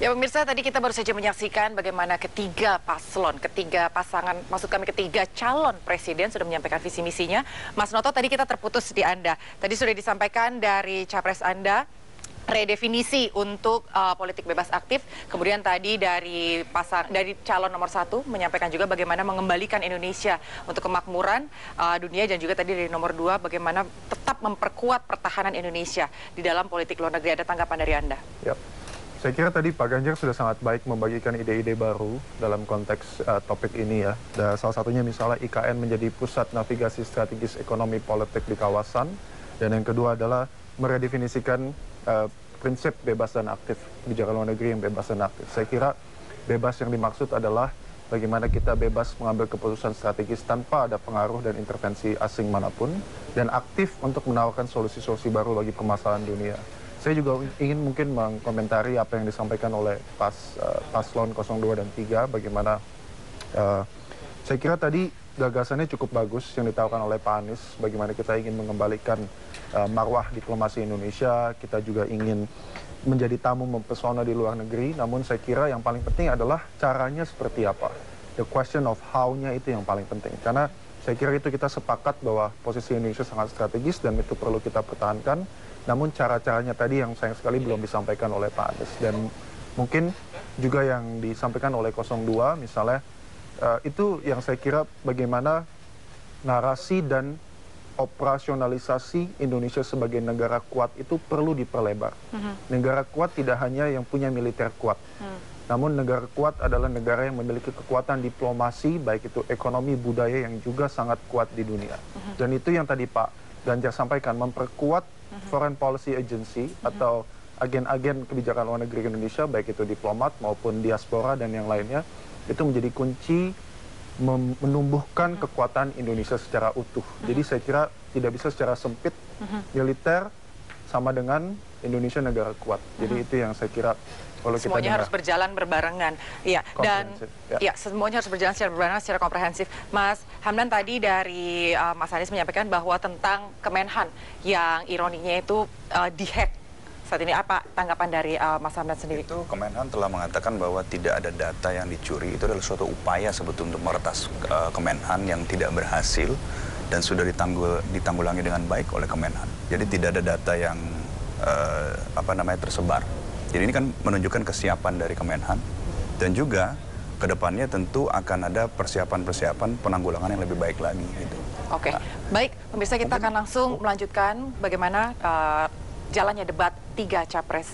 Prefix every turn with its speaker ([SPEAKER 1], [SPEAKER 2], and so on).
[SPEAKER 1] Ya pemirsa, tadi kita baru saja menyaksikan bagaimana ketiga pasangan, maksud kami ketiga calon presiden sudah menyampaikan visi misinya. Mas Noto, tadi kita terputus di Anda. Tadi sudah disampaikan dari capres Anda, redefinisi untuk politik bebas aktif. Kemudian tadi dari calon nomor 1 menyampaikan juga bagaimana mengembalikan Indonesia untuk kemakmuran dunia, dan juga tadi dari nomor 2 bagaimana tetap memperkuat pertahanan Indonesia di dalam politik luar negeri. Ada tanggapan dari Anda?
[SPEAKER 2] Yap. Saya kira tadi Pak Ganjar sudah sangat baik membagikan ide-ide baru dalam konteks topik ini ya. Dan salah satunya misalnya IKN menjadi pusat navigasi strategis ekonomi politik di kawasan. Dan yang kedua adalah meredefinisikan prinsip bebas dan aktif, kebijakan luar negeri yang bebas dan aktif. Saya kira bebas yang dimaksud adalah bagaimana kita bebas mengambil keputusan strategis tanpa ada pengaruh dan intervensi asing manapun, dan aktif untuk menawarkan solusi-solusi baru bagi permasalahan dunia. Saya juga ingin mungkin mengkomentari apa yang disampaikan oleh paslon 02 dan 3, bagaimana saya kira tadi gagasannya cukup bagus yang ditawarkan oleh Pak Anies, bagaimana kita ingin mengembalikan marwah diplomasi Indonesia, kita juga ingin menjadi tamu mempesona di luar negeri, namun saya kira yang paling penting adalah caranya seperti apa. The question of how-nya itu yang paling penting, karena saya kira itu kita sepakat bahwa posisi Indonesia sangat strategis dan itu perlu kita pertahankan. Namun cara-caranya tadi yang sayang sekali belum disampaikan oleh Pak Anies, dan mungkin juga yang disampaikan oleh 02 misalnya, itu yang saya kira bagaimana narasi dan operasionalisasi Indonesia sebagai negara kuat itu perlu diperlebar. Negara kuat tidak hanya yang punya militer kuat, namun negara kuat adalah negara yang memiliki kekuatan diplomasi, baik itu ekonomi, budaya yang juga sangat kuat di dunia. Dan itu yang tadi Pak Ganjar sampaikan, memperkuat Foreign Policy Agency atau agen-agen kebijakan luar negeri Indonesia, baik itu diplomat maupun diaspora dan yang lainnya, itu menjadi kunci menumbuhkan kekuatan Indonesia secara utuh. Jadi saya kira tidak bisa secara sempit militer sama dengan Indonesia negara kuat. Jadi itu yang saya kira kalau kita
[SPEAKER 1] semuanya harus berjalan berbarengan. Iya, dan ya semuanya harus berjalan secara berbarengan, secara komprehensif. Mas Hamdan, tadi dari Mas Anies menyampaikan bahwa tentang Kemenhan yang ironinya itu dihack. Saat ini apa tanggapan dari Mas Hamdan sendiri?
[SPEAKER 3] Itu Kemenhan telah mengatakan bahwa tidak ada data yang dicuri. Itu adalah suatu upaya sebetulnya untuk meretas Kemenhan yang tidak berhasil dan sudah ditanggulangi dengan baik oleh Kemenhan. Jadi tidak ada data yang tersebar. Jadi ini kan menunjukkan kesiapan dari Kemenhan, dan juga kedepannya tentu akan ada persiapan-persiapan penanggulangan yang lebih baik lagi. Gitu.
[SPEAKER 1] Oke, baik pemirsa, kita akan langsung melanjutkan bagaimana jalannya debat 3 capres.